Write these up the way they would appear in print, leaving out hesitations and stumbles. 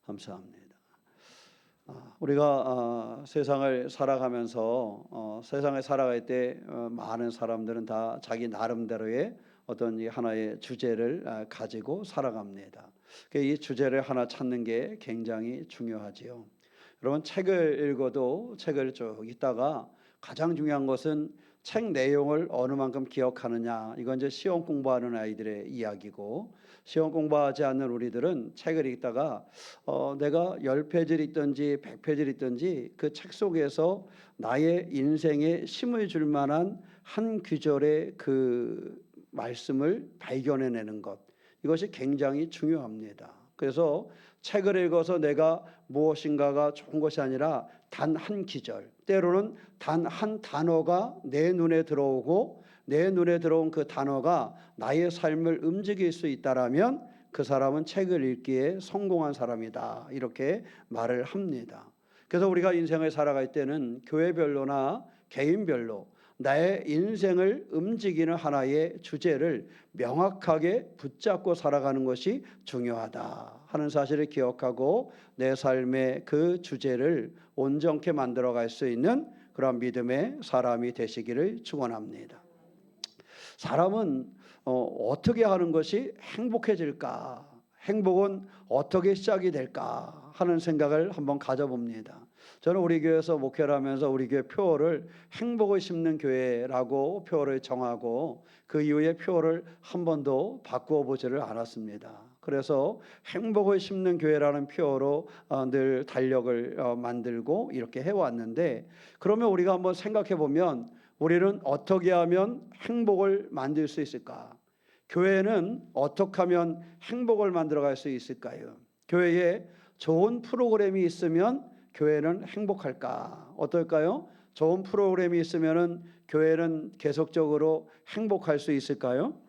감사합니다. 우리가 세상을 살아가면서 세상에 살아갈 때 많은 사람들은 다 자기 나름대로의 어떤 이 하나의 주제를 가지고 살아갑니다. 이 주제를 하나 찾는 게 굉장히 중요하지요. 여러분, 책을 읽어도 책을 쭉 읽다가 가장 중요한 것은 책 내용을 어느 만큼 기억하느냐. 이건 이제 시험 공부하는 아이들의 이야기고, 시험 공부하지 않는 우리들은 책을 읽다가 내가 10페이지를 읽든지 100페이지를 읽든지 그 책 속에서 나의 인생에 힘을 줄 만한 한 구절의 그 말씀을 발견해내는 것, 이것이 굉장히 중요합니다. 그래서 책을 읽어서 내가 무엇인가가 좋은 것이 아니라 단 한 구절, 때로는 단 한 단어가 내 눈에 들어오고 내 눈에 들어온 그 단어가 나의 삶을 움직일 수 있다라면 그 사람은 책을 읽기에 성공한 사람이다, 이렇게 말을 합니다. 그래서 우리가 인생을 살아갈 때는 교회별로나 개인별로 나의 인생을 움직이는 하나의 주제를 명확하게 붙잡고 살아가는 것이 중요하다 하는 사실을 기억하고 내 삶의 그 주제를 온전케 만들어갈 수 있는 그런 믿음의 사람이 되시기를 축원합니다. 사람은 어떻게 하는 것이 행복해질까? 행복은 어떻게 시작이 될까? 하는 생각을 한번 가져봅니다. 저는 우리 교회에서 목회를 하면서 우리 교회 표어를 행복을 심는 교회라고 표어를 정하고 그 이후에 표어를 한 번도 바꾸어 보지를 않았습니다. 그래서 행복을 심는 교회라는 표어로 늘 달력을 만들고 이렇게 해왔는데, 그러면 우리가 한번 생각해 보면 우리는 어떻게 하면 행복을 만들 수 있을까? 교회는 어떻게 하면 행복을 만들어갈 수 있을까요? 교회에 좋은 프로그램이 있으면 교회는 행복할까? 어떨까요? 좋은 프로그램이 있으면 교회는 계속적으로 행복할 수 있을까요?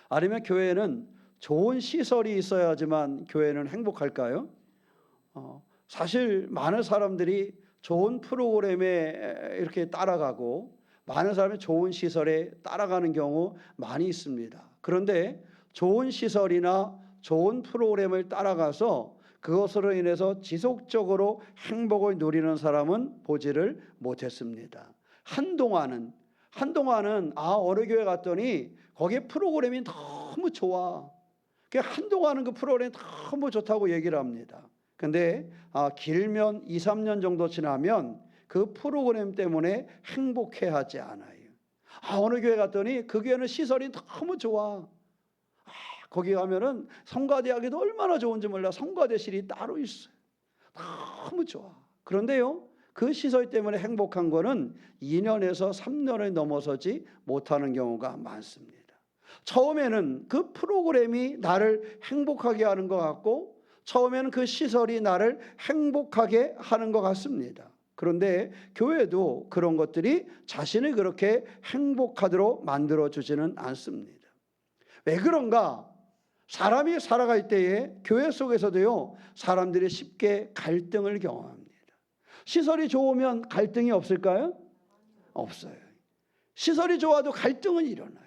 아니면 교회는 좋은 시설이 있어야지만 교회는 행복할까요? 사실 많은 사람들이 좋은 프로그램에 이렇게 따라가고 많은 사람이 좋은 시설에 따라가는 경우 많이 있습니다. 그런데 좋은 시설이나 좋은 프로그램을 따라가서 그것으로 인해서 지속적으로 행복을 누리는 사람은 보지를 못했습니다. 한동안은 어느 교회 갔더니 거기에 프로그램이 너무 좋아. 한동안은 그 프로그램이 너무 좋다고 얘기를 합니다. 근데 길면 2, 3년 정도 지나면 그 프로그램 때문에 행복해하지 않아요. 어느 교회 갔더니 그 교회는 시설이 너무 좋아. 거기 가면은 성가대하기도 얼마나 좋은지 몰라. 성가대실이 따로 있어요. 너무 좋아. 그런데요, 그 시설 때문에 행복한 거는 2년에서 3년을 넘어서지 못하는 경우가 많습니다. 처음에는 그 프로그램이 나를 행복하게 하는 것 같고, 처음에는 그 시설이 나를 행복하게 하는 것 같습니다. 그런데 교회도 그런 것들이 자신을 그렇게 행복하도록 만들어주지는 않습니다. 왜 그런가? 사람이 살아갈 때에 교회 속에서도요, 사람들이 쉽게 갈등을 경험합니다. 시설이 좋으면 갈등이 없을까요? 없어요. 시설이 좋아도 갈등은 일어나요.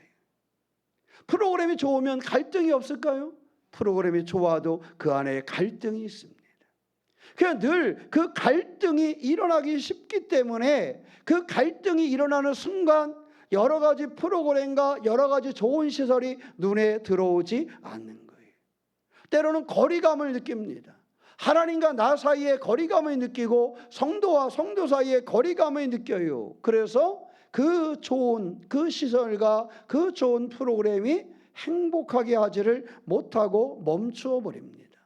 프로그램이 좋으면 갈등이 없을까요? 프로그램이 좋아도 그 안에 갈등이 있습니다. 그냥 늘 그 갈등이 일어나기 쉽기 때문에 그 갈등이 일어나는 순간 여러 가지 프로그램과 여러 가지 좋은 시설이 눈에 들어오지 않는 거예요. 때로는 거리감을 느낍니다. 하나님과 나 사이에 거리감을 느끼고 성도와 성도 사이에 거리감을 느껴요. 그래서 그 좋은 그 시설과 그 좋은 프로그램이 행복하게 하지를 못하고 멈추어 버립니다.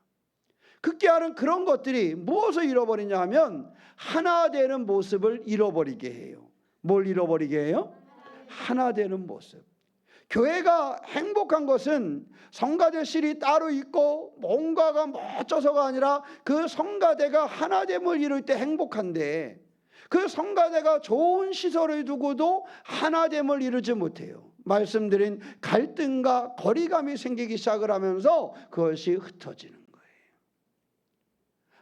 극기하는 그런 것들이 무엇을 잃어버리냐 하면 하나 되는 모습을 잃어버리게 해요. 뭘 잃어버리게 해요? 하나 되는 모습. 교회가 행복한 것은 성가대실이 따로 있고 뭔가가 멋져서가 아니라 그 성가대가 하나됨을 이룰 때 행복한데, 그 성가대가 좋은 시설을 두고도 하나됨을 이루지 못해요. 말씀드린 갈등과 거리감이 생기기 시작을 하면서 그것이 흩어지는 거예요.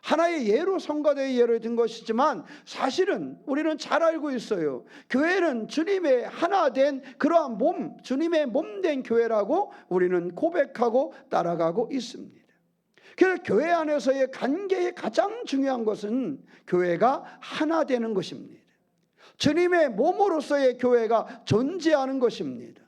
하나의 예로 성가대의 예를 든 것이지만 사실은 우리는 잘 알고 있어요. 교회는 주님의 하나 된 그러한 몸, 주님의 몸 된 교회라고 우리는 고백하고 따라가고 있습니다. 그래서 교회 안에서의 관계의 가장 중요한 것은 교회가 하나 되는 것입니다. 주님의 몸으로서의 교회가 존재하는 것입니다.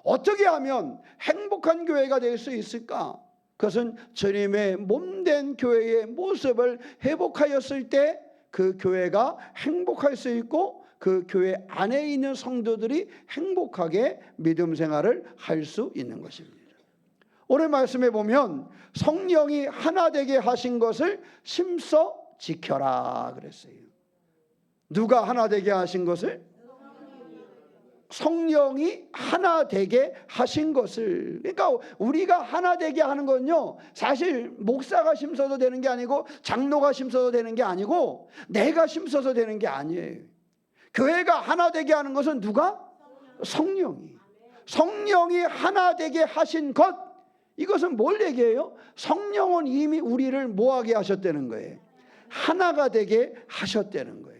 어떻게 하면 행복한 교회가 될 수 있을까? 그것은 주님의 몸된 교회의 모습을 회복하였을 때 그 교회가 행복할 수 있고 그 교회 안에 있는 성도들이 행복하게 믿음 생활을 할 수 있는 것입니다. 오늘 말씀에 보면 성령이 하나 되게 하신 것을 심써 지켜라 그랬어요. 누가 하나 되게 하신 것을? 성령이 하나 되게 하신 것을. 그러니까 우리가 하나 되게 하는 건요, 사실 목사가 심어도 되는 게 아니고 장로가 심어도 되는 게 아니고 내가 심어서 되는 게 아니에요. 교회가 하나 되게 하는 것은 누가? 성령이 하나 되게 하신 것. 이것은 뭘 얘기해요? 성령은 이미 우리를 뭐하게 하셨다는 거예요? 하나가 되게 하셨다는 거예요.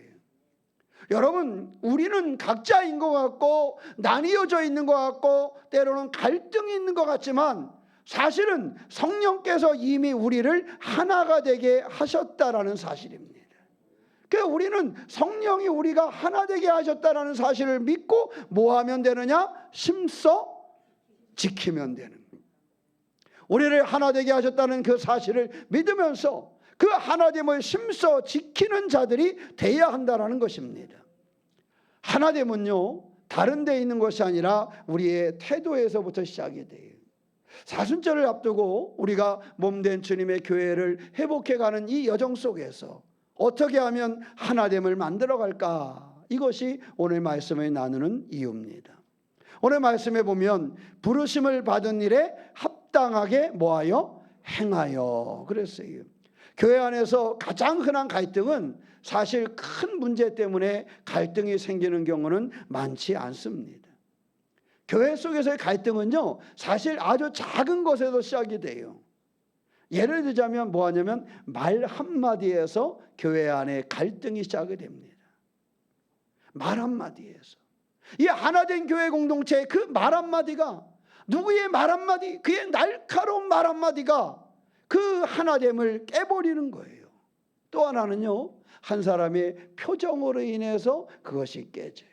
여러분, 우리는 각자인 것 같고 나뉘어져 있는 것 같고 때로는 갈등이 있는 것 같지만 사실은 성령께서 이미 우리를 하나가 되게 하셨다라는 사실입니다. 그러니까 우리는 성령이 우리가 하나 되게 하셨다라는 사실을 믿고 뭐 하면 되느냐? 심써 지키면 되는 거예요. 우리를 하나 되게 하셨다는 그 사실을 믿으면서 그 하나됨을 심써 지키는 자들이 돼야 한다는 것입니다. 하나됨은요, 다른 데 있는 것이 아니라 우리의 태도에서부터 시작이 돼요. 사순절을 앞두고 우리가 몸된 주님의 교회를 회복해가는 이 여정 속에서 어떻게 하면 하나됨을 만들어갈까? 이것이 오늘 말씀을 나누는 이유입니다. 오늘 말씀에 보면 부르심을 받은 일에 합당하게 뭐하여? 행하여 그랬어요. 교회 안에서 가장 흔한 갈등은 사실 큰 문제 때문에 갈등이 생기는 경우는 많지 않습니다. 교회 속에서의 갈등은요, 사실 아주 작은 것에서 시작이 돼요. 예를 들자면 뭐 하냐면 말 한마디에서 교회 안에 갈등이 시작이 됩니다. 말 한마디에서. 이 하나된 교회 공동체의 그 말 한마디가, 누구의 말 한마디, 그의 날카로운 말 한마디가 그 하나됨을 깨버리는 거예요. 또 하나는요, 한 사람의 표정으로 인해서 그것이 깨져요.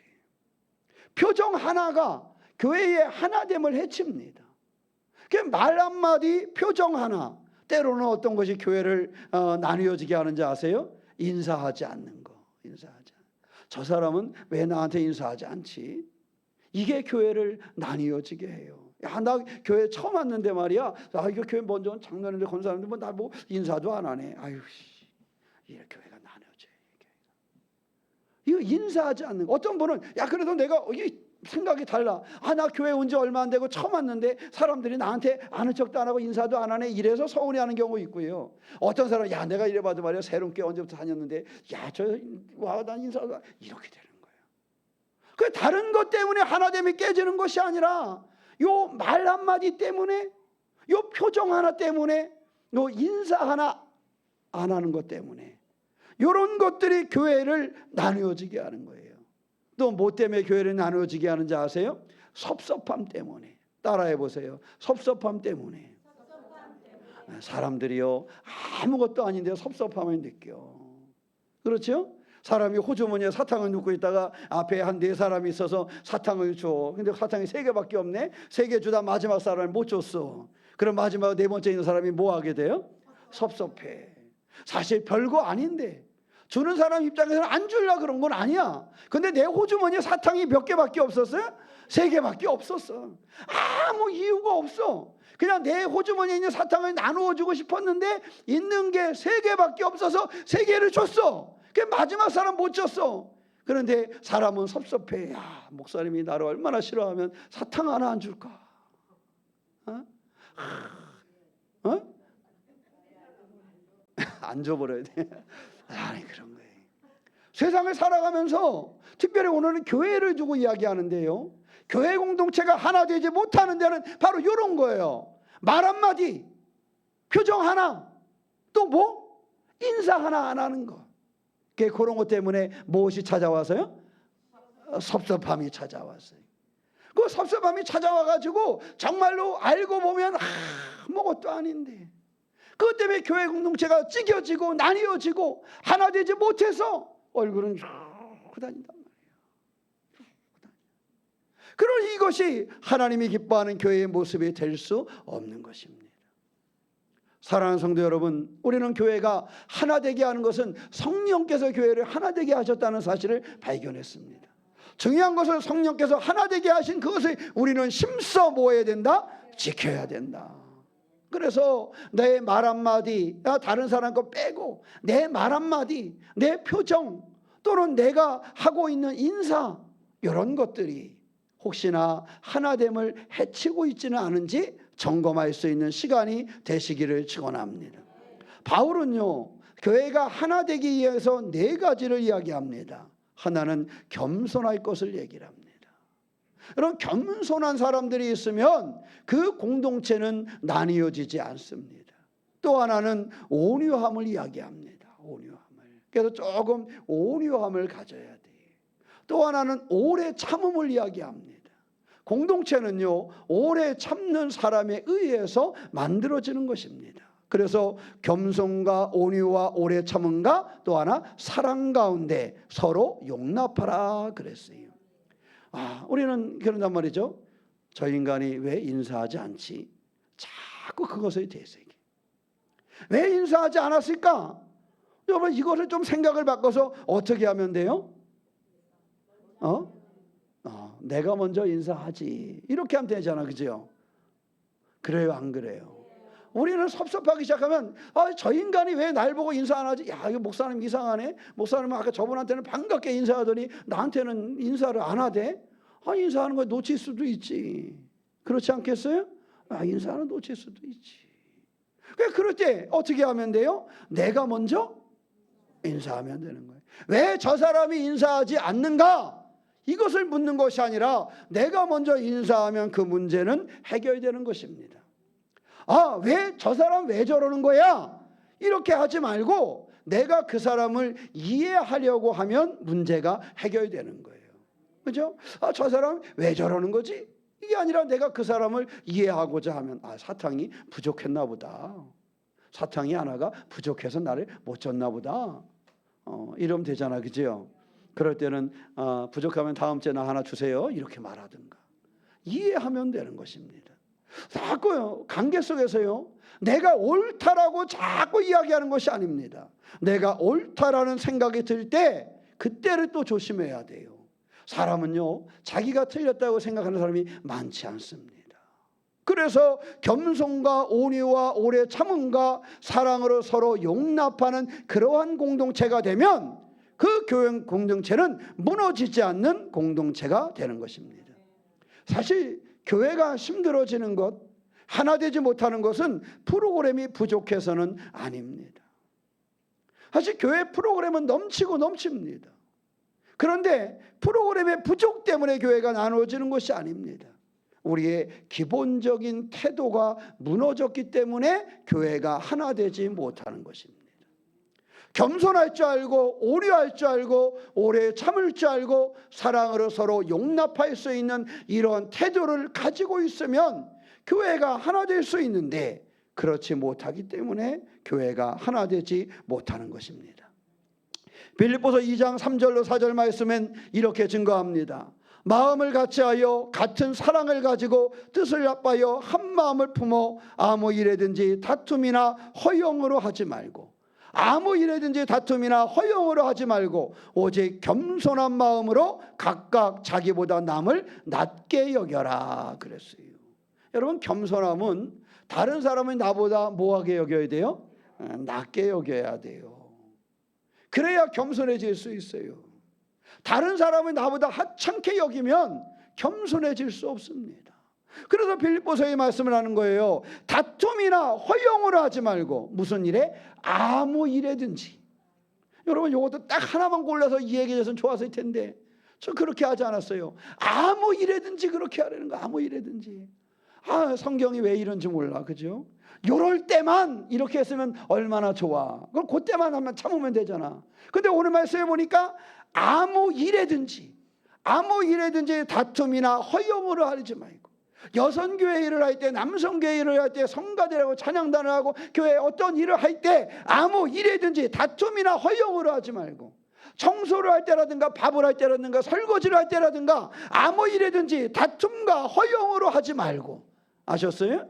표정 하나가 교회의 하나됨을 해칩니다. 말 한마디, 표정 하나, 때로는 어떤 것이 교회를 나뉘어지게 하는지 아세요? 인사하지 않는 거. 저 사람은 왜 나한테 인사하지 않지? 이게 교회를 나뉘어지게 해요. 야, 나 교회 처음 왔는데 말이야. 이거 교회 먼저 온 장로인데 권사님들 뭐 나 뭐 인사도 안 하네. 아유, 이 교회가 나뉘어져. 이거 인사하지 않는 거. 어떤 분은 야 그래도 내가 생각이 달라. 나 교회 온 지 얼마 안 되고 처음 왔는데 사람들이 나한테 아는 척도 안 하고 인사도 안 하네. 이래서 서운해하는 경우 있고요. 어떤 사람은 야 내가 이래봐도 말이야 새롭게 언제부터 다녔는데 야 난 인사도 안 이렇게 되는 거예요. 그 다른 것 때문에 하나됨이 깨지는 것이 아니라 요 말 한마디 때문에, 요 표정 하나 때문에, 요 인사 하나 안 하는 것 때문에 이런 것들이 교회를 나누어지게 하는 거예요. 또 뭐 때문에 교회를 나누어지게 하는지 아세요? 섭섭함 때문에. 따라해 보세요. 섭섭함 때문에. 사람들이요 아무것도 아닌데 섭섭함을 느껴. 그렇죠? 사람이 호주머니에 사탕을 넣고 있다가 앞에 한 4사람이 있어서 사탕을 줘. 근데 사탕이 3개밖에 없네. 3개 주다 마지막 사람을 못 줬어. 그럼 마지막 4번째 있는 사람이 뭐 하게 돼요? 섭섭해. 사실 별거 아닌데 주는 사람 입장에서는 안 주려고 그런 건 아니야. 근데 내 호주머니에 사탕이 몇 개밖에 없었어요? 3개밖에 없었어. 아무 이유가 없어. 그냥 내 호주머니에 있는 사탕을 나누어 주고 싶었는데 있는 게 3개밖에 없어서 3개를 줬어. 그 마지막 사람 못 줬어. 그런데 사람은 섭섭해. 야, 목사님이 나를 얼마나 싫어하면 사탕 하나 안 줄까? 안 줘버려야 돼. 아니 그런 거예요. 세상을 살아가면서 특별히 오늘은 교회를 두고 이야기하는데요. 교회 공동체가 하나 되지 못하는 데는 바로 이런 거예요. 말 한마디, 표정 하나, 또 뭐? 인사 하나 안 하는 거. 그런 것 때문에 무엇이 찾아와서요? 섭섭함이 찾아왔어요. 그 섭섭함이 찾아와가지고 정말로 알고 보면 아무것도 아닌데 그것 때문에 교회 공동체가 찢겨지고 나뉘어지고 하나 되지 못해서 얼굴은 쭉 다닌단 말이에요. 그러니 이것이 하나님이 기뻐하는 교회의 모습이 될 수 없는 것입니다. 사랑하는 성도 여러분, 우리는 교회가 하나 되게 하는 것은 성령께서 교회를 하나 되게 하셨다는 사실을 발견했습니다. 중요한 것은 성령께서 하나 되게 하신 그것을 우리는 힘써 모아야 된다, 지켜야 된다. 그래서 내 말 한마디, 다른 사람 거 빼고 내 말 한마디, 내 표정 또는 내가 하고 있는 인사, 이런 것들이 혹시나 하나됨을 해치고 있지는 않은지 점검할 수 있는 시간이 되시기를 축원합니다. 바울은요, 교회가 하나 되기 위해서 4가지를 이야기합니다. 하나는 겸손할 것을 얘기를 합니다. 그럼 겸손한 사람들이 있으면 그 공동체는 나뉘어지지 않습니다. 또 하나는 온유함을 이야기합니다. 온유함을. 그래서 조금 온유함을 가져야 돼요. 또 하나는 오래 참음을 이야기합니다. 공동체는요, 오래 참는 사람에 의해서 만들어지는 것입니다. 그래서 겸손과 온유와 오래 참음과 또 하나 사랑 가운데 서로 용납하라 그랬어요. 우리는 그런단 말이죠. 저 인간이 왜 인사하지 않지? 자꾸 그것에 대해서 얘기해. 왜 인사하지 않았을까? 여러분, 이것을 좀 생각을 바꿔서 어떻게 하면 돼요? 내가 먼저 인사하지, 이렇게 하면 되잖아, 그죠? 그래요, 안 그래요? 우리는 섭섭하기 시작하면 저 인간이 왜 날 보고 인사 안 하지? 야, 이거 목사님 이상하네. 목사님은 아까 저분한테는 반갑게 인사하더니 나한테는 인사를 안 하대. 인사하는 거 놓칠 수도 있지. 그렇지 않겠어요? 인사는 놓칠 수도 있지. 그럴 때 어떻게 하면 돼요? 내가 먼저 인사하면 되는 거예요. 왜 저 사람이 인사하지 않는가? 이것을 묻는 것이 아니라 내가 먼저 인사하면 그 문제는 해결되는 것입니다. 왜 저 사람 왜 저러는 거야? 이렇게 하지 말고 내가 그 사람을 이해하려고 하면 문제가 해결되는 거예요. 그죠? 저 사람 왜 저러는 거지? 이게 아니라 내가 그 사람을 이해하고자 하면 사탕이 부족했나 보다. 사탕이 하나가 부족해서 나를 못 줬나 보다. 이러면 되잖아, 그죠? 그럴 때는 부족하면 다음 주에 나 하나 주세요, 이렇게 말하든가. 이해하면 되는 것입니다. 자꾸 관계 속에서요, 내가 옳다라고 자꾸 이야기하는 것이 아닙니다. 내가 옳다라는 생각이 들 때 그때를 또 조심해야 돼요. 사람은요, 자기가 틀렸다고 생각하는 사람이 많지 않습니다. 그래서 겸손과 온유와 오래 참음과 사랑으로 서로 용납하는 그러한 공동체가 되면 그 교회 공동체는 무너지지 않는 공동체가 되는 것입니다. 사실 교회가 힘들어지는 것, 하나 되지 못하는 것은 프로그램이 부족해서는 아닙니다. 사실 교회 프로그램은 넘치고 넘칩니다. 그런데 프로그램의 부족 때문에 교회가 나누어지는 것이 아닙니다. 우리의 기본적인 태도가 무너졌기 때문에 교회가 하나 되지 못하는 것입니다. 겸손할 줄 알고 오려할 줄 알고 오래 참을 줄 알고 사랑으로 서로 용납할 수 있는 이런 태도를 가지고 있으면 교회가 하나 될 수 있는데 그렇지 못하기 때문에 교회가 하나 되지 못하는 것입니다. 빌립보서 2장 3절로 4절 말씀은 이렇게 증거합니다. 마음을 같이하여 같은 사랑을 가지고 뜻을 합하여 한 마음을 품어 아무 일에든지 다툼이나 허영으로 하지 말고 아무 일에든지 다툼이나 허영으로 하지 말고 오직 겸손한 마음으로 각각 자기보다 남을 낮게 여겨라 그랬어요. 여러분, 겸손함은 다른 사람을 나보다 뭐하게 여겨야 돼요? 낮게 여겨야 돼요. 그래야 겸손해질 수 있어요. 다른 사람을 나보다 하찮게 여기면 겸손해질 수 없습니다. 그래서 빌립보서의 말씀을 하는 거예요. 다툼이나 허영으로 하지 말고 무슨 일에? 아무 일에든지. 여러분, 이것도 딱 하나만 골라서 이 얘기에 대해서는 좋았을 텐데 저 그렇게 하지 않았어요. 아무 일에든지 그렇게 하라는 거. 아무 일에든지. 성경이 왜 이런지 몰라, 그죠? 요럴 때만 이렇게 했으면 얼마나 좋아. 그럼 그때만 하면 참으면 되잖아. 근데 오늘 말씀해 보니까 아무 일에든지 다툼이나 허영으로 하지 말고 여성교회 일을 할 때, 남성교회 일을 할 때, 성가대라고 찬양단을 하고 교회에 어떤 일을 할 때 아무 일이든지 다툼이나 허용으로 하지 말고, 청소를 할 때라든가 밥을 할 때라든가 설거지를 할 때라든가 아무 일이든지 다툼과 허용으로 하지 말고, 아셨어요?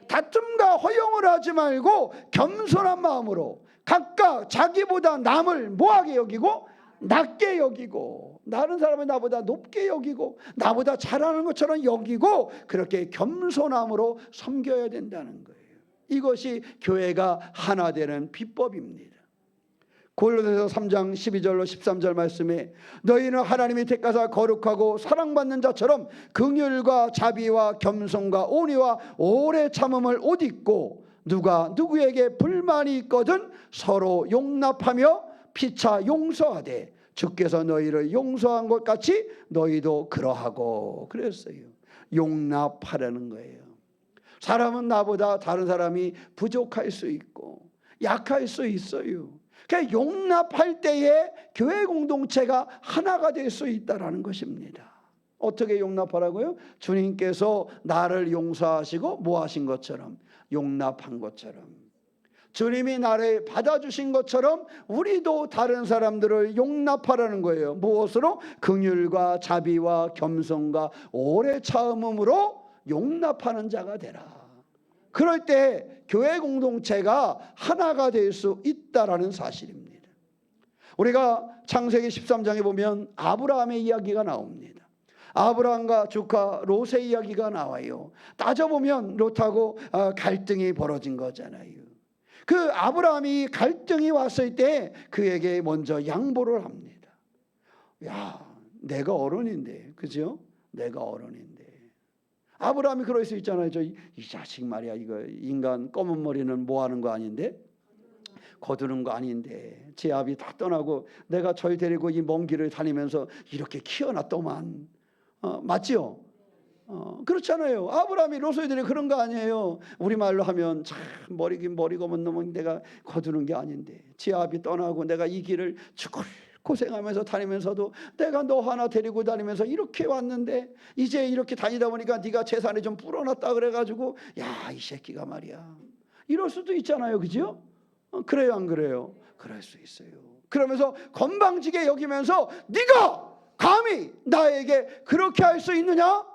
다툼과 허용을 하지 말고 겸손한 마음으로 각각 자기보다 남을 뭐하게 여기고? 낮게 여기고, 다른 사람은 나보다 높게 여기고 나보다 잘하는 것처럼 여기고, 그렇게 겸손함으로 섬겨야 된다는 거예요. 이것이 교회가 하나 되는 비법입니다. 고린도서 3장 12절로 13절 말씀에 너희는 하나님이 택하사 거룩하고 사랑받는 자처럼 긍휼과 자비와 겸손과 온유와 오래 참음을 옷 입고, 누가 누구에게 불만이 있거든 서로 용납하며 피차 용서하되 주께서 너희를 용서한 것 같이 너희도 그러하고 그랬어요. 용납하라는 거예요. 사람은 나보다 다른 사람이 부족할 수 있고 약할 수 있어요. 그러니까 용납할 때에 교회 공동체가 하나가 될 수 있다는 것입니다. 어떻게 용납하라고요? 주님께서 나를 용서하시고 뭐 하신 것처럼, 용납한 것처럼, 주님이 나를 받아주신 것처럼 우리도 다른 사람들을 용납하라는 거예요. 무엇으로? 긍휼과 자비와 겸손과 오래 참음으로 용납하는 자가 되라. 그럴 때 교회 공동체가 하나가 될 수 있다라는 사실입니다. 우리가 창세기 13장에 보면 아브라함의 이야기가 나옵니다. 아브라함과 조카 롯의 이야기가 나와요. 따져보면 롯하고 갈등이 벌어진 거잖아요. 그 아브라함이 갈등이 왔을 때 그에게 먼저 양보를 합니다. 야, 내가 어른인데, 그죠? 내가 어른인데. 아브라함이 그럴 수 있잖아요. 이 자식 말이야, 이거 인간 검은 머리는 뭐 하는 거 아닌데? 거두는 거 아닌데. 제 아비 다 떠나고 내가 절 데리고 이 먼 길을 다니면서 이렇게 키워놨더만. 맞지요? 그렇잖아요. 아브라함이 롯을 데리고 그런 거 아니에요. 우리말로 하면 참 머리긴 머리 검은 놈은 내가 거두는 게 아닌데, 제 아비 떠나고 내가 이 길을 죽을 고생하면서 다니면서도 내가 너 하나 데리고 다니면서 이렇게 왔는데 이제 이렇게 다니다 보니까 네가 재산이 좀 불어났다 그래가지고 야, 이 새끼가 말이야, 이럴 수도 있잖아요. 그죠? 그래요, 안 그래요? 그럴 수 있어요. 그러면서 건방지게 여기면서 네가 감히 나에게 그렇게 할 수 있느냐?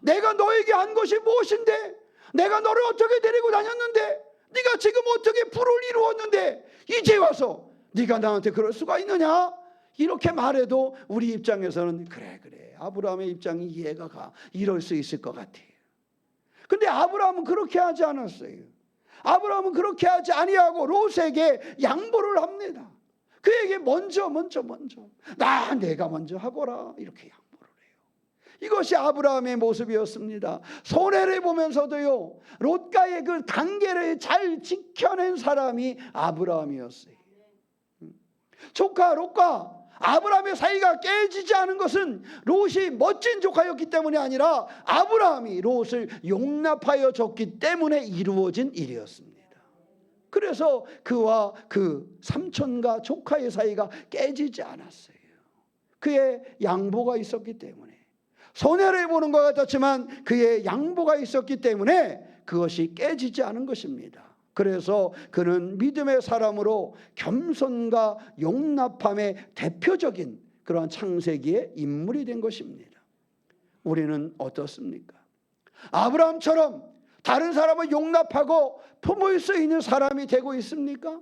내가 너에게 한 것이 무엇인데? 내가 너를 어떻게 데리고 다녔는데? 네가 지금 어떻게 불을 이루었는데 이제 와서 네가 나한테 그럴 수가 있느냐? 이렇게 말해도 우리 입장에서는 그래 아브라함의 입장이 이해가 가, 이럴 수 있을 것 같아요. 근데 아브라함은 그렇게 하지 않았어요. 아브라함은 그렇게 하지 아니하고 롯에게 양보를 합니다. 그에게 먼저 내가 먼저 하거라, 이렇게 양보를 해요. 이것이 아브라함의 모습이었습니다. 손해를 보면서도요, 롯과의 그 단계를 잘 지켜낸 사람이 아브라함이었어요. 조카 롯과 아브라함의 사이가 깨지지 않은 것은 롯이 멋진 조카였기 때문이 아니라 아브라함이 롯을 용납하여 줬기 때문에 이루어진 일이었습니다. 그래서 그와 그 삼촌과 조카의 사이가 깨지지 않았어요. 그의 양보가 있었기 때문에. 손해를 보는 것 같았지만 그의 양보가 있었기 때문에 그것이 깨지지 않은 것입니다. 그래서 그는 믿음의 사람으로 겸손과 용납함의 대표적인 그러한 창세기의 인물이 된 것입니다. 우리는 어떻습니까? 아브라함처럼 다른 사람을 용납하고 품을 수 있는 사람이 되고 있습니까?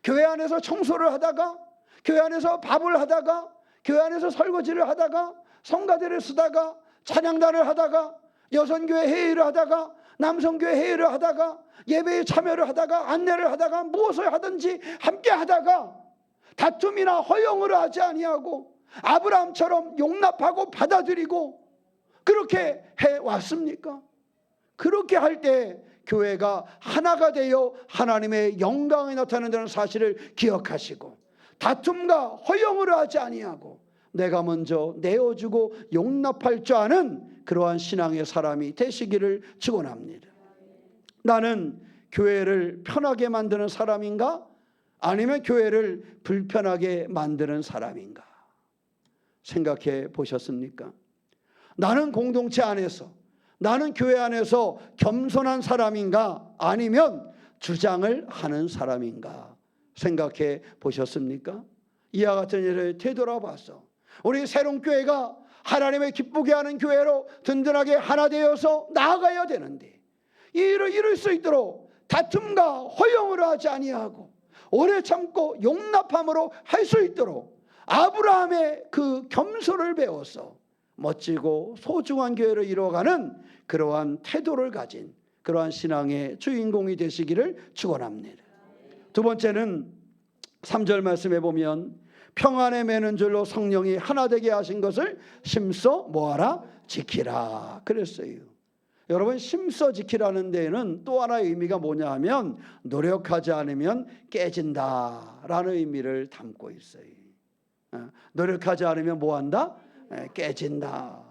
교회 안에서 청소를 하다가, 교회 안에서 밥을 하다가, 교회 안에서 설거지를 하다가, 성가대를 쓰다가, 찬양단을 하다가, 여성교회 회의를 하다가, 남성교회 회의를 하다가, 예배에 참여를 하다가, 안내를 하다가, 무엇을 하든지 함께 하다가 다툼이나 허용을 하지 아니하고 아브라함처럼 용납하고 받아들이고 그렇게 해왔습니까? 그렇게 할 때 교회가 하나가 되어 하나님의 영광이 나타난다는 사실을 기억하시고 다툼과 허용을 하지 아니하고 내가 먼저 내어주고 용납할 줄 아는 그러한 신앙의 사람이 되시기를 축원합니다. 나는 교회를 편하게 만드는 사람인가? 아니면 교회를 불편하게 만드는 사람인가? 생각해 보셨습니까? 나는 공동체 안에서, 나는 교회 안에서 겸손한 사람인가 아니면 주장을 하는 사람인가 생각해 보셨습니까? 이와 같은 일을 되돌아봐서 우리 새롬교회가 하나님의 기쁘게 하는 교회로 든든하게 하나 되어서 나아가야 되는데, 이 일을 이룰 수 있도록 다툼과 허용을 하지 아니하고 오래 참고 용납함으로 할 수 있도록 아브라함의 그 겸손을 배워서 멋지고 소중한 교회를 이루어가는 그러한 태도를 가진 그러한 신앙의 주인공이 되시기를 축원합니다. 두 번째는 3절 말씀에 보면 평안에 매는 줄로 성령이 하나 되게 하신 것을 심써 뭐하라? 지키라 그랬어요. 여러분, 심써 지키라는 데에는 또 하나의 의미가 뭐냐 하면 노력하지 않으면 깨진다라는 의미를 담고 있어요. 노력하지 않으면 뭐한다? 깨진다.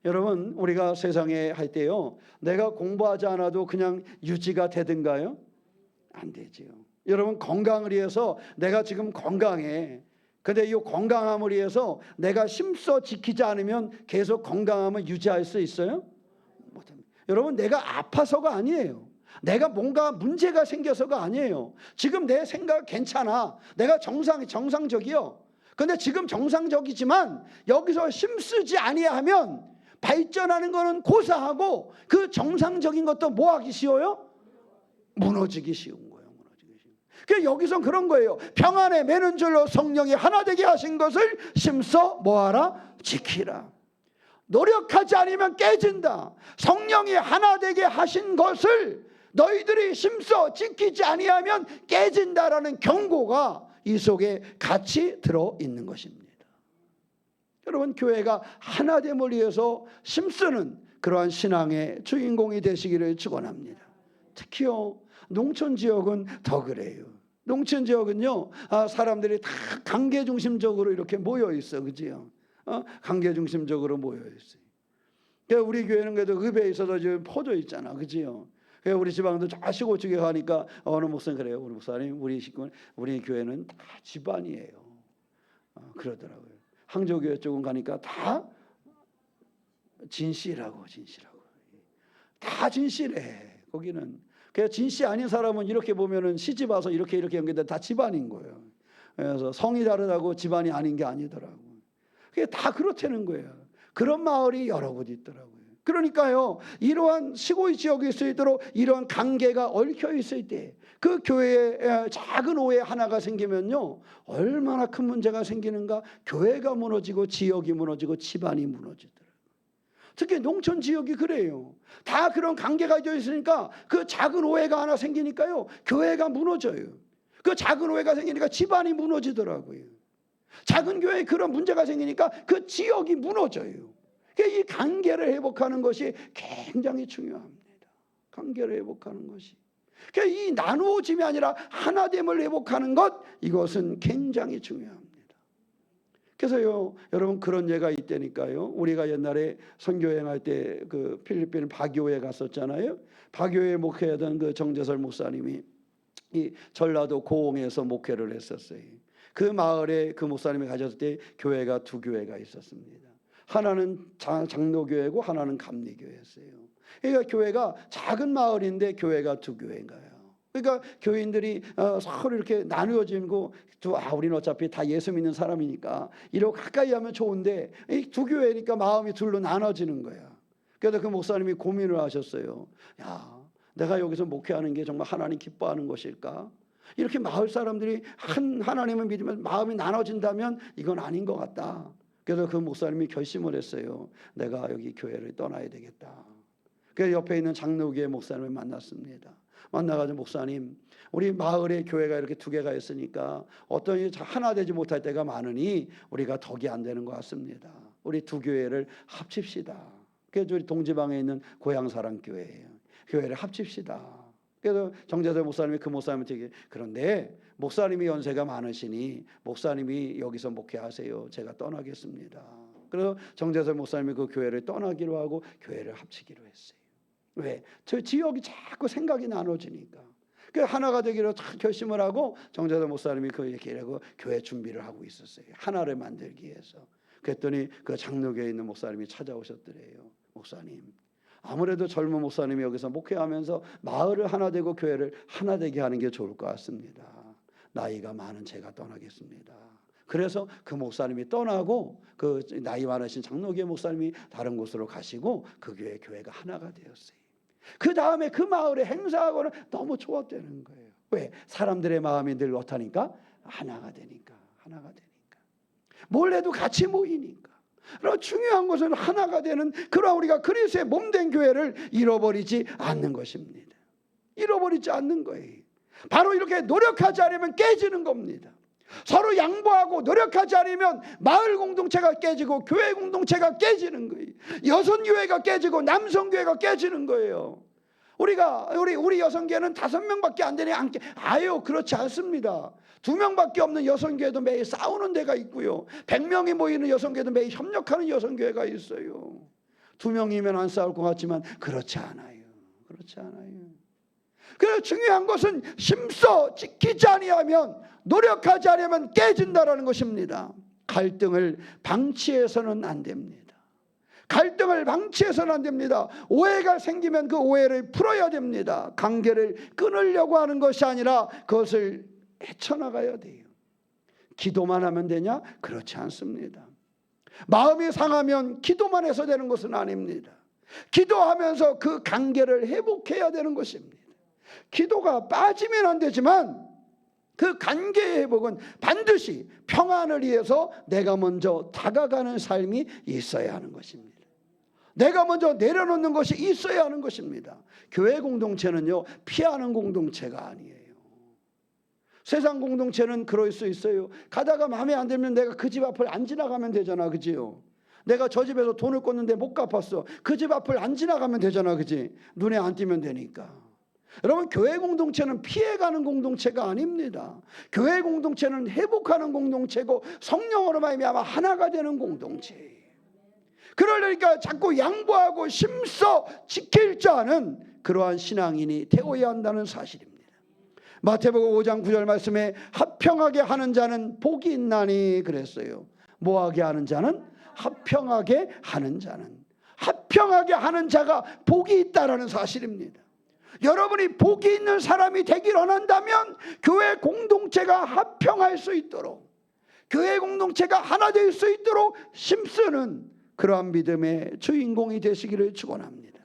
여러분, 우리가 세상에 할 때요, 내가 공부하지 않아도 그냥 유지가 되든가요? 안 되지요. 여러분, 건강을 위해서 내가 지금 건강해. 근데 이 건강함을 위해서 내가 심써 지키지 않으면 계속 건강함을 유지할 수 있어요? 못합니다. 여러분, 내가 아파서가 아니에요. 내가 뭔가 문제가 생겨서가 아니에요. 지금 내 생각 괜찮아. 내가 정상적이요. 근데 지금 정상적이지만 여기서 힘쓰지 아니하면 발전하는 거는 고사하고 그 정상적인 것도 뭐 하기 쉬워요? 무너지기 쉬운 거예요. 그래서 여기서 그런 거예요. 평안에 매는 줄로 성령이 하나 되게 하신 것을 심써 뭐하라? 지키라. 노력하지 않으면 깨진다. 성령이 하나 되게 하신 것을 너희들이 심써 지키지 아니하면 깨진다라는 경고가 이 속에 같이 들어있는 것입니다. 여러분, 교회가 하나됨을 위해서 힘쓰는 그러한 신앙의 주인공이 되시기를 축원합니다. 특히요, 농촌 지역은 더 그래요. 농촌 지역은요, 사람들이 다 관계 중심적으로 이렇게 모여 있어, 그지요? 관계 중심적으로 모여 있어요. 그러니까 우리 교회는 그래도 읍에 있어서 지금 퍼져 있잖아, 그지요? 우리 지방도 저 시골 쪽에 가니까 어느 목사님 그래요. 우리 목사님, 우리 교회는 다 집안이에요. 그러더라고요. 항저교회 쪽은 가니까 다 진실하고 다 진실해. 거기는 그래서 진씨 아닌 사람은 이렇게 보면은 시집 와서 이렇게 연결돼 다 집안인 거예요. 그래서 성이 다르다고 집안이 아닌 게 아니더라고. 그게 다 그렇다는 거예요. 그런 마을이 여러 곳 있더라고요. 그러니까요, 이러한 시골 지역에 있을 있도록 이러한 관계가 얽혀 있을 때 그 교회에 작은 오해 하나가 생기면요, 얼마나 큰 문제가 생기는가. 교회가 무너지고 지역이 무너지고 집안이 무너지더라고요. 특히 농촌 지역이 그래요. 다 그런 관계가 되어 있으니까 그 작은 오해가 하나 생기니까요, 교회가 무너져요. 그 작은 오해가 생기니까 집안이 무너지더라고요. 작은 교회에 그런 문제가 생기니까 그 지역이 무너져요. 이 관계를 회복하는 것이 굉장히 중요합니다. 관계를 회복하는 것이. 이 나누어짐이 아니라 하나됨을 회복하는 것, 이것은 굉장히 중요합니다. 그래서요, 여러분, 그런 예가 있다니까요. 우리가 옛날에 선교여행할 때 그 필리핀 바교에 갔었잖아요. 바교에 목회하던 그 정재설 목사님이 이 전라도 고흥에서 목회를 했었어요. 그 마을에 그 목사님이 가셨을 때 교회가 두 교회가 있었습니다. 하나는 장로교회고 하나는 감리교회였어요. 그러니까 교회가 작은 마을인데 교회가 두 교회인가요? 그러니까 교인들이 서로 이렇게 나누어지고 우리는 어차피 다 예수 믿는 사람이니까 이러고 가까이 하면 좋은데 이 두 교회니까 마음이 둘로 나눠지는 거야. 그래서 그 목사님이 고민을 하셨어요. 야, 내가 여기서 목회하는 게 정말 하나님 기뻐하는 것일까? 이렇게 마을 사람들이 하나님을 믿으면 마음이 나눠진다면 이건 아닌 것 같다. 그래서 그 목사님이 결심을 했어요. 내가 여기 교회를 떠나야 되겠다. 그래서 옆에 있는 장로교회 목사님을 만났습니다. 만나가지고, 목사님, 우리 마을에 교회가 이렇게 두 개가 있으니까 어떤 일이 하나 되지 못할 때가 많으니 우리가 덕이 안 되는 것 같습니다. 우리 두 교회를 합칩시다. 그래서 우리 동지방에 있는 고향사랑교회예요. 교회를 합칩시다. 그래서 정재설 목사님이 그 목사님한테, 그런데 목사님이 연세가 많으시니 목사님이 여기서 목회하세요. 제가 떠나겠습니다. 그래서 정재설 목사님이 그 교회를 떠나기로 하고 교회를 합치기로 했어요. 왜? 저 지역이 자꾸 생각이 나눠지니까. 그 하나가 되기로 결심을 하고 정재설 목사님이 그 얘기하고 교회 준비를 하고 있었어요. 하나를 만들기 위해서. 그랬더니 그 장로교에 있는 목사님이 찾아오셨더래요. 목사님, 아무래도 젊은 목사님이 여기서 목회하면서 마을을 하나 되고 교회를 하나 되게 하는 게 좋을 것 같습니다. 나이가 많은 제가 떠나겠습니다. 그래서 그 목사님이 떠나고 그 나이 많으신 장로교회 목사님이 다른 곳으로 가시고 그 교회가 하나가 되었어요. 그 다음에 그 마을에 행사하고는 너무 좋았다는 거예요. 왜? 사람들의 마음이 늘 어떠니까? 하나가 되니까. 뭘 해도 같이 모이니까. 그럼 중요한 것은 하나가 되는 그러한 우리가 그리스도의 몸된 교회를 잃어버리지 않는 것입니다. 잃어버리지 않는 거예요. 바로 이렇게 노력하지 않으면 깨지는 겁니다. 서로 양보하고 노력하지 않으면 마을 공동체가 깨지고 교회 공동체가 깨지는 거예요. 여성교회가 깨지고 남성교회가 깨지는 거예요. 우리 여성교회는 5명밖에 안 되니 아유, 그렇지 않습니다. 2명밖에 없는 여성교회도 매일 싸우는 데가 있고요. 100명이 모이는 여성교회도 매일 협력하는 여성교회가 있어요. 2명이면 안 싸울 것 같지만 그렇지 않아요. 그래서 중요한 것은 힘써 지키지 아니하면, 노력하지 않으면 깨진다라는 것입니다. 갈등을 방치해서는 안 됩니다. 오해가 생기면 그 오해를 풀어야 됩니다. 관계를 끊으려고 하는 것이 아니라 그것을 헤쳐나가야 돼요. 기도만 하면 되냐? 그렇지 않습니다. 마음이 상하면 기도만 해서 되는 것은 아닙니다. 기도하면서 그 관계를 회복해야 되는 것입니다. 기도가 빠지면 안 되지만 그 관계의 회복은 반드시 평안을 위해서 내가 먼저 다가가는 삶이 있어야 하는 것입니다. 내가 먼저 내려놓는 것이 있어야 하는 것입니다. 교회 공동체는요, 피하는 공동체가 아니에요. 세상 공동체는 그럴 수 있어요. 가다가 마음에 안 들면 내가 그 집 앞을 안 지나가면 되잖아, 그지요? 내가 저 집에서 돈을 꿨는데 못 갚았어. 그 집 앞을 안 지나가면 되잖아, 그지? 눈에 안 띄면 되니까. 여러분, 교회 공동체는 피해가는 공동체가 아닙니다. 교회 공동체는 회복하는 공동체고 성령으로 말미암아 하나가 되는 공동체예요. 그러니까 자꾸 양보하고 힘써 지킬 자는 그러한 신앙인이 되어야 한다는 사실입니다. 마태복음 5장 9절 말씀에 합평하게 하는 자는 복이 있나니 그랬어요. 뭐하게 하는 자는? 합평하게 하는 자는. 합평하게 하는 자가 복이 있다라는 사실입니다. 여러분이 복이 있는 사람이 되길 원한다면 교회 공동체가 합평할 수 있도록, 교회 공동체가 하나 될 수 있도록 힘쓰는 그러한 믿음의 주인공이 되시기를 축원합니다.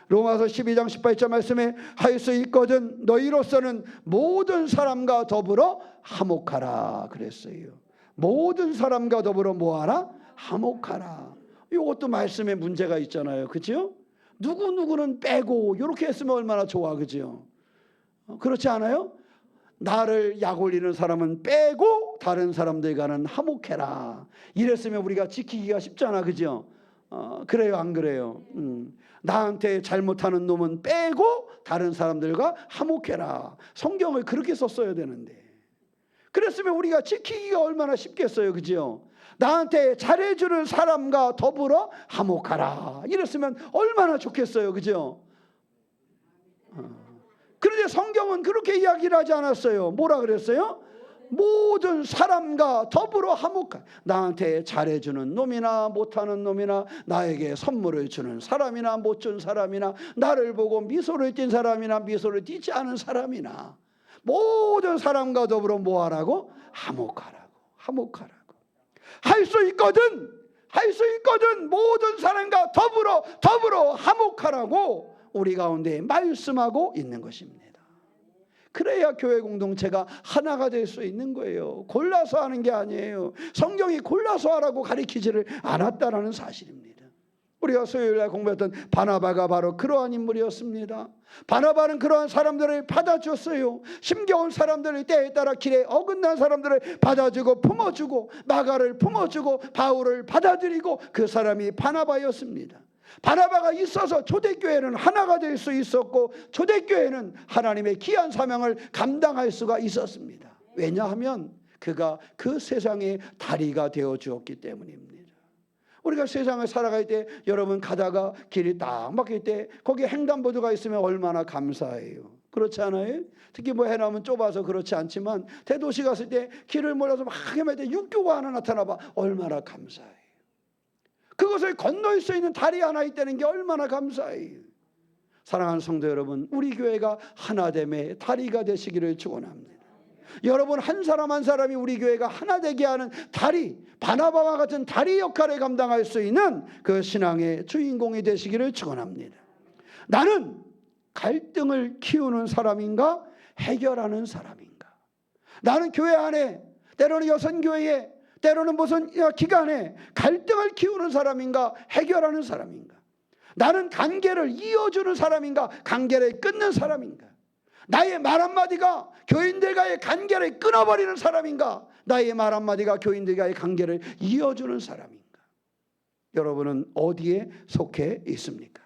로마서 12장 18절 말씀에 할 수 있거든 너희로서는 모든 사람과 더불어 화목하라 그랬어요. 모든 사람과 더불어 뭐하라? 화목하라. 이것도 말씀에 문제가 있잖아요, 그렇죠? 누구는 빼고 이렇게 했으면 얼마나 좋아, 그죠? 그렇지 않아요? 나를 약 올리는 사람은 빼고 다른 사람들과는 화목해라. 이랬으면 우리가 지키기가 쉽잖아, 그죠? 그래요, 안 그래요? 나한테 잘못하는 놈은 빼고 다른 사람들과 화목해라. 성경을 그렇게 썼어야 되는데, 그랬으면 우리가 지키기가 얼마나 쉽겠어요, 그죠? 나한테 잘해주는 사람과 더불어 화목하라. 이랬으면 얼마나 좋겠어요, 그죠? 그런데 성경은 그렇게 이야기를 하지 않았어요. 뭐라 그랬어요? 모든 사람과 더불어 화목하라. 나한테 잘해주는 놈이나 못하는 놈이나, 나에게 선물을 주는 사람이나 못 준 사람이나, 나를 보고 미소를 띈 사람이나 미소를 띠지 않은 사람이나, 모든 사람과 더불어 뭐하라고? 화목하라고. 할 수 있거든 모든 사람과 더불어 화목하라고 우리 가운데 말씀하고 있는 것입니다. 그래야 교회 공동체가 하나가 될 수 있는 거예요. 골라서 하는 게 아니에요. 성경이 골라서 하라고 가르치지를 않았다라는 사실입니다. 우리가 수요일날 공부했던 바나바가 바로 그러한 인물이었습니다. 바나바는 그러한 사람들을 받아줬어요. 힘겨운 사람들을 때에 따라 길에 어긋난 사람들을 받아주고 품어주고, 마가를 품어주고 바울을 받아들이고, 그 사람이 바나바였습니다. 바나바가 있어서 초대교회는 하나가 될 수 있었고, 초대교회는 하나님의 귀한 사명을 감당할 수가 있었습니다. 왜냐하면 그가 그 세상의 다리가 되어 주었기 때문입니다. 우리가 세상을 살아갈 때, 여러분 가다가 길이 딱 막힐 때 거기에 횡단보도가 있으면 얼마나 감사해요. 그렇지 않아요? 특히 뭐 해남은 좁아서 그렇지 않지만 대도시 갔을 때 길을 몰라서 막 헤맬 때 육교가 하나 나타나 봐, 얼마나 감사해요. 그것을 건널 수 있는 다리 하나 있다는 게 얼마나 감사해요. 사랑하는 성도 여러분, 우리 교회가 하나됨의 다리가 되시기를 축원합니다. 여러분 한 사람 한 사람이 우리 교회가 하나 되게 하는 다리, 바나바와 같은 다리 역할을 감당할 수 있는 그 신앙의 주인공이 되시기를 축원합니다. 나는 갈등을 키우는 사람인가, 해결하는 사람인가? 나는 교회 안에, 때로는 여선교회에, 때로는 무슨 기관에 갈등을 키우는 사람인가, 해결하는 사람인가? 나는 관계를 이어주는 사람인가, 관계를 끊는 사람인가? 나의 말 한마디가 교인들과의 관계를 끊어버리는 사람인가, 나의 말 한마디가 교인들과의 관계를 이어주는 사람인가? 여러분은 어디에 속해 있습니까?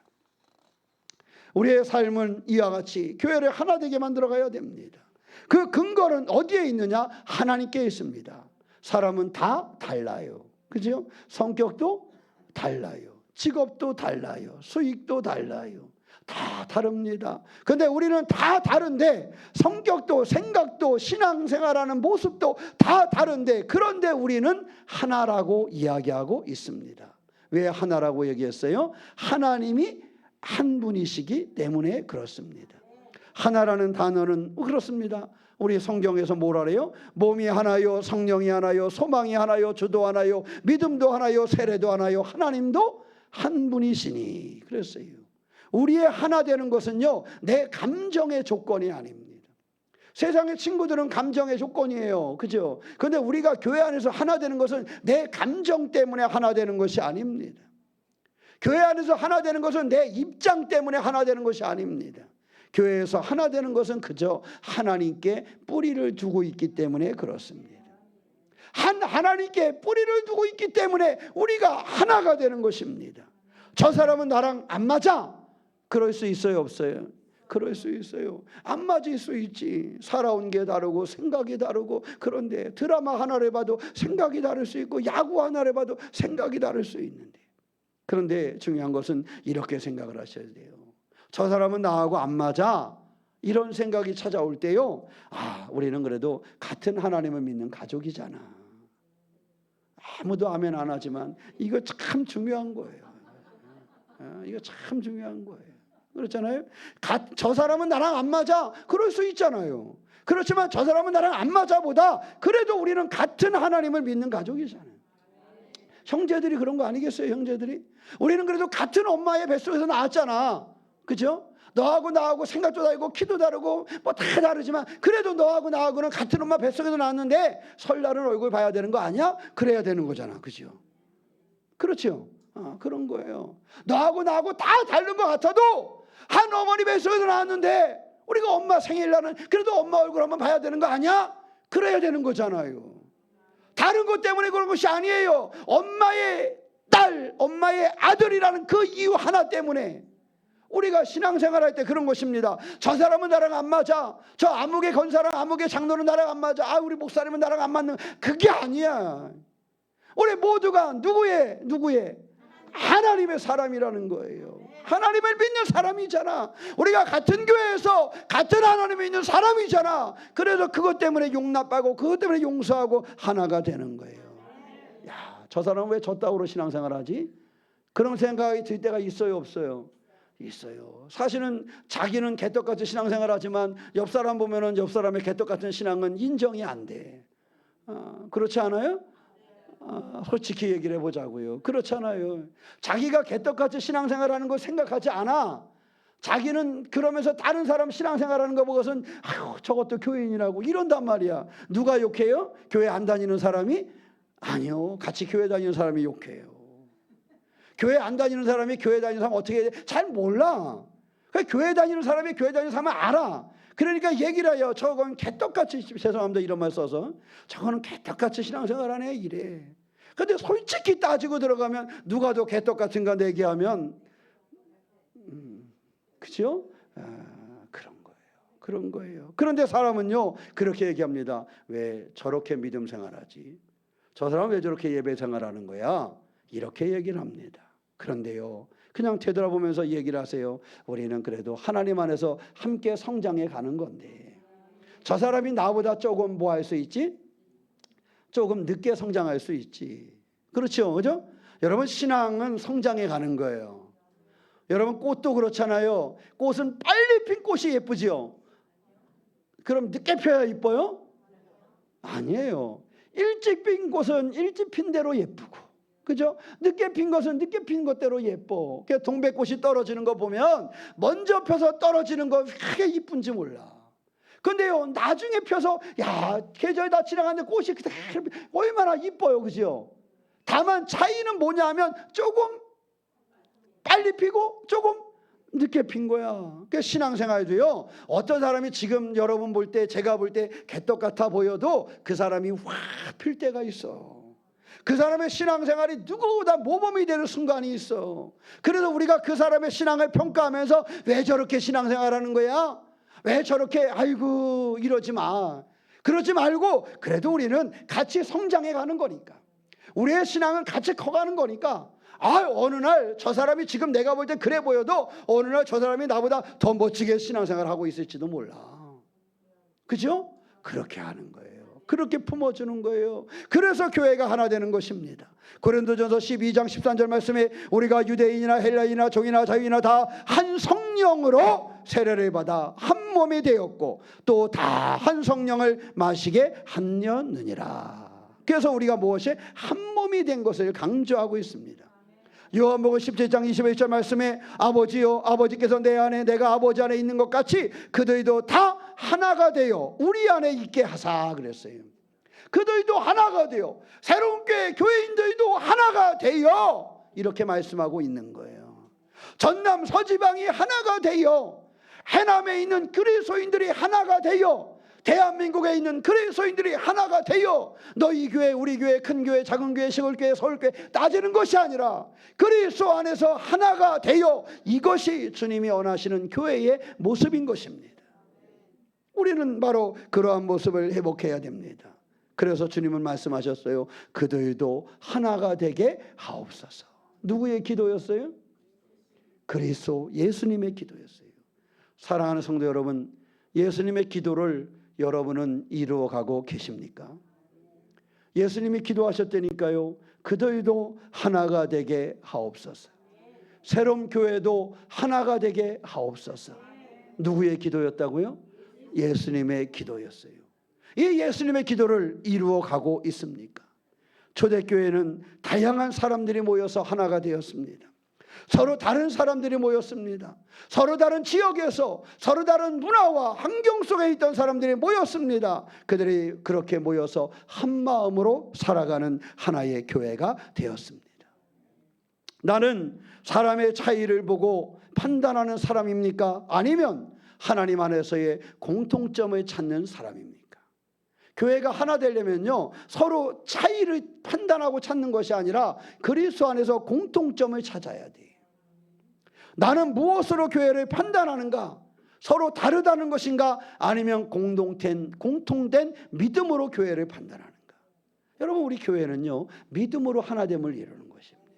우리의 삶은 이와 같이 교회를 하나 되게 만들어가야 됩니다. 그 근거는 어디에 있느냐? 하나님께 있습니다. 사람은 다 달라요. 그죠? 성격도 달라요. 직업도 달라요. 수익도 달라요. 다 다릅니다. 그런데 우리는 다 다른데, 성격도 생각도 신앙생활하는 모습도 다 다른데, 그런데 우리는 하나라고 이야기하고 있습니다. 왜 하나라고 얘기했어요? 하나님이 한 분이시기 때문에 그렇습니다. 하나라는 단어는 그렇습니다. 우리 성경에서 뭐라 그래요? 몸이 하나요, 성령이 하나요, 소망이 하나요, 주도 하나요, 믿음도 하나요, 세례도 하나요, 하나님도 한 분이시니 그랬어요. 우리의 하나 되는 것은요, 내 감정의 조건이 아닙니다. 세상의 친구들은 감정의 조건이에요. 그죠? 그런데 우리가 교회 안에서 하나 되는 것은 내 감정 때문에 하나 되는 것이 아닙니다. 교회 안에서 하나 되는 것은 내 입장 때문에 하나 되는 것이 아닙니다. 교회에서 하나 되는 것은 그저 하나님께 뿌리를 두고 있기 때문에 그렇습니다. 하나님께 뿌리를 두고 있기 때문에 우리가 하나가 되는 것입니다. 저 사람은 나랑 안 맞아. 그럴 수 있어요, 없어요? 그럴 수 있어요. 안 맞을 수 있지. 살아온 게 다르고 생각이 다르고, 그런데 드라마 하나를 봐도 생각이 다를 수 있고, 야구 하나를 봐도 생각이 다를 수 있는데, 그런데 중요한 것은 이렇게 생각을 하셔야 돼요. 저 사람은 나하고 안 맞아. 이런 생각이 찾아올 때요, 우리는 그래도 같은 하나님을 믿는 가족이잖아. 아무도 아멘 안 하지만 이거 참 중요한 거예요. 이거 참 중요한 거예요. 그렇잖아요. 저 사람은 나랑 안 맞아. 그럴 수 있잖아요. 그렇지만 저 사람은 나랑 안 맞아보다 그래도 우리는 같은 하나님을 믿는 가족이잖아요. 형제들이 그런 거 아니겠어요? 형제들이 우리는 그래도 같은 엄마의 뱃속에서 나왔잖아. 그죠? 너하고 나하고 생각도 다르고 키도 다르고 뭐 다 다르지만 그래도 너하고 나하고는 같은 엄마 뱃속에서 나왔는데 설날은 얼굴 봐야 되는 거 아니야? 그래야 되는 거잖아. 그죠? 그렇죠? 그런 거예요. 너하고 나하고 다 다른 것 같아도 한 어머니 뱃속에서 나왔는데 우리가 엄마 생일날은 그래도 엄마 얼굴 한번 봐야 되는 거 아니야? 그래야 되는 거잖아요. 다른 것 때문에 그런 것이 아니에요. 엄마의 딸, 엄마의 아들이라는 그 이유 하나 때문에 우리가 신앙생활할 때 그런 것입니다. 저 사람은 나랑 안 맞아. 저 아무개 권사랑 아무개 장로는 나랑 안 맞아. 우리 목사님은 나랑 안 맞는, 그게 아니야. 우리 모두가 누구의 하나님의 사람이라는 거예요. 하나님을 믿는 사람이잖아. 우리가 같은 교회에서 같은 하나님을 믿는 사람이잖아. 그래서 그것 때문에 용납하고 그것 때문에 용서하고 하나가 되는 거예요. 야, 저 사람은 왜 저 따위로 신앙생활하지? 그런 생각이 들 때가 있어요, 없어요? 있어요. 사실은 자기는 개떡같이 신앙생활하지만 옆 사람 보면은 옆 사람의 개떡같은 신앙은 인정이 안 돼. 그렇지 않아요? 솔직히 얘기를 해보자고요. 그렇잖아요. 자기가 개떡같이 신앙생활하는 거 생각하지 않아. 자기는 그러면서 다른 사람 신앙생활하는 거 보고선 저것도 교인이라고 이런단 말이야. 누가 욕해요? 교회 안 다니는 사람이? 아니요. 같이 교회 다니는 사람이 욕해요. 교회 안 다니는 사람이 교회 다니는 사람 어떻게 해야 돼? 잘 몰라. 그러니까 교회 다니는 사람이 교회 다니는 사람은 알아. 그러니까 얘기를 해요. 저건 개떡같이, 죄송합니다 이런 말 써서, 저거는 개떡같이 신앙생활하네 이래. 근데 솔직히 따지고 들어가면 누가 더 개떡같은가 얘기하면 그죠? 그런 거예요. 그런데 사람은요 그렇게 얘기합니다. 왜 저렇게 믿음 생활하지? 저 사람은 왜 저렇게 예배 생활하는 거야? 이렇게 얘기를 합니다. 그런데요 그냥 되돌아보면서 얘기를 하세요. 우리는 그래도 하나님 안에서 함께 성장해 가는 건데, 저 사람이 나보다 조금 뭐 할 수 있지? 조금 늦게 성장할 수 있지. 그렇죠? 그죠? 여러분, 신앙은 성장해 가는 거예요. 여러분, 꽃도 그렇잖아요. 꽃은 빨리 핀 꽃이 예쁘지요. 그럼 늦게 펴야 이뻐요? 아니에요. 일찍 핀 꽃은 일찍 핀 대로 예쁘고, 그죠? 늦게 핀 것은 늦게 핀 것대로 예뻐. 동백꽃이 떨어지는 거 보면 먼저 펴서 떨어지는 거 크게 이쁜지 몰라. 근데요, 나중에 펴서 계절 다 지나갔는데 꽃이 얼마나 이뻐요, 그죠? 다만 차이는 뭐냐 하면 조금 빨리 피고 조금 늦게 핀 거야. 그 신앙생활도요, 어떤 사람이 지금 여러분 볼 때, 제가 볼 때 개떡 같아 보여도 그 사람이 확 필 때가 있어. 그 사람의 신앙생활이 누구보다 모범이 되는 순간이 있어. 그래서 우리가 그 사람의 신앙을 평가하면서 왜 저렇게 신앙생활하는 거야? 왜 저렇게 아이고 이러지 마. 그러지 말고 그래도 우리는 같이 성장해 가는 거니까, 우리의 신앙은 같이 커가는 거니까, 어느 날 저 사람이 지금 내가 볼 때 그래 보여도 어느 날 저 사람이 나보다 더 멋지게 신앙생활을 하고 있을지도 몰라. 그죠? 그렇게 하는 거예요. 그렇게 품어주는 거예요. 그래서 교회가 하나 되는 것입니다. 고린도전서 12장 13절 말씀에 우리가 유대인이나 헬라인이나 종이나 자유인이나 다 한 성령으로 세례를 받아 한 몸이 되었고 또 다 한 성령을 마시게 하였느니라. 그래서 우리가 무엇이 한 몸이 된 것을 강조하고 있습니다. 요한복음 17장 21절 말씀에 아버지요, 아버지께서 내 안에 내가 아버지 안에 있는 것 같이 그들도 다 하나가 되어 우리 안에 있게 하사 그랬어요. 그들도 하나가 되어, 새로운 교회인들도 하나가 되어, 이렇게 말씀하고 있는 거예요. 전남 서지방이 하나가 되어, 해남에 있는 그리스도인들이 하나가 되어, 대한민국에 있는 그리스도인들이 하나가 되어, 너희 교회, 우리 교회, 큰 교회, 작은 교회, 시골 교회, 서울 교회 따지는 것이 아니라 그리스도 안에서 하나가 되어, 이것이 주님이 원하시는 교회의 모습인 것입니다. 우리는 바로 그러한 모습을 회복해야 됩니다. 그래서 주님은 말씀하셨어요. 그들도 하나가 되게 하옵소서. 누구의 기도였어요? 그리스도 예수님의 기도였어요. 사랑하는 성도 여러분, 예수님의 기도를 여러분은 이루어가고 계십니까? 예수님이 기도하셨다니까요. 그들도 하나가 되게 하옵소서. 새로운 교회도 하나가 되게 하옵소서. 누구의 기도였다고요? 예수님의 기도였어요. 이 예수님의 기도를 이루어가고 있습니까? 초대교회는 다양한 사람들이 모여서 하나가 되었습니다. 서로 다른 사람들이 모였습니다. 서로 다른 지역에서 서로 다른 문화와 환경 속에 있던 사람들이 모였습니다. 그들이 그렇게 모여서 한 마음으로 살아가는 하나의 교회가 되었습니다. 나는 사람의 차이를 보고 판단하는 사람입니까? 아니면 하나님 안에서의 공통점을 찾는 사람입니까? 교회가 하나 되려면요, 서로 차이를 판단하고 찾는 것이 아니라 그리스도 안에서 공통점을 찾아야 돼요. 나는 무엇으로 교회를 판단하는가? 서로 다르다는 것인가? 아니면 공통된 믿음으로 교회를 판단하는가? 여러분, 우리 교회는요, 믿음으로 하나됨을 이루는 것입니다.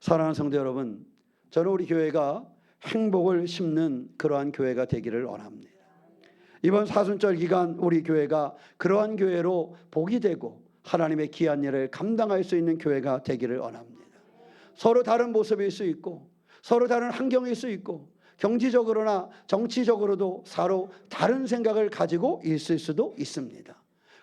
사랑하는 성도 여러분, 저는 우리 교회가 행복을 심는 그러한 교회가 되기를 원합니다. 이번 사순절 기간 우리 교회가 그러한 교회로 복이 되고 하나님의 귀한 일을 감당할 수 있는 교회가 되기를 원합니다. 서로 다른 모습일 수 있고 서로 다른 환경일 수 있고 경제적으로나 정치적으로도 서로 다른 생각을 가지고 있을 수도 있습니다.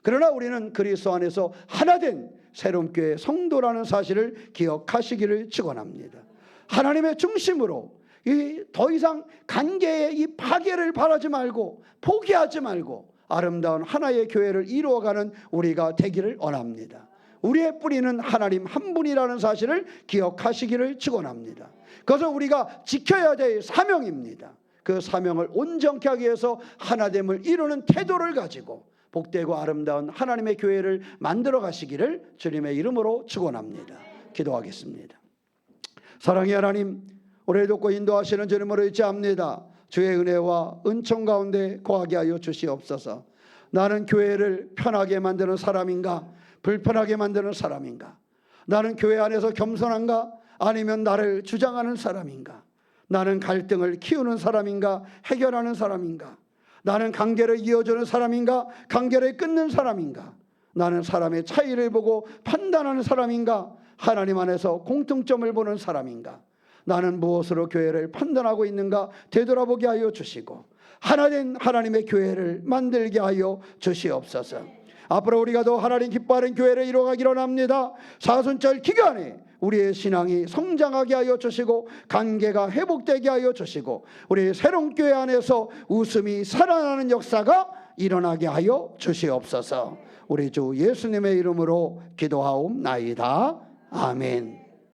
그러나 우리는 그리스도 안에서 하나된 새로운 교회 성도라는 사실을 기억하시기를 축원합니다. 하나님의 중심으로 더 이상 관계의 이 파괴를 바라지 말고 포기하지 말고 아름다운 하나의 교회를 이루어가는 우리가 되기를 원합니다. 우리의 뿌리는 하나님 한 분이라는 사실을 기억하시기를 축원합니다. 그것은 우리가 지켜야 될 사명입니다. 그 사명을 온전케 하기 위해서 하나됨을 이루는 태도를 가지고 복되고 아름다운 하나님의 교회를 만들어 가시기를 주님의 이름으로 축원합니다. 기도하겠습니다. 사랑의 하나님, 오늘 돕고 인도하시는 주님으로 의지합니다. 주의 은혜와 은총 가운데 거하게 하여 주시옵소서. 나는 교회를 편하게 만드는 사람인가? 불편하게 만드는 사람인가? 나는 교회 안에서 겸손한가? 아니면 나를 주장하는 사람인가? 나는 갈등을 키우는 사람인가? 해결하는 사람인가? 나는 관계를 이어주는 사람인가? 관계를 끊는 사람인가? 나는 사람의 차이를 보고 판단하는 사람인가? 하나님 안에서 공통점을 보는 사람인가? 나는 무엇으로 교회를 판단하고 있는가 되돌아보게 하여 주시고 하나된 하나님의 교회를 만들게 하여 주시옵소서. 앞으로 우리가 더 하나님 기뻐하는 교회를 이루어가기를 원합니다. 사순절 기간에 우리의 신앙이 성장하게 하여 주시고 관계가 회복되게 하여 주시고 우리 새로운 교회 안에서 웃음이 살아나는 역사가 일어나게 하여 주시옵소서. 우리 주 예수님의 이름으로 기도하옵나이다. 아멘.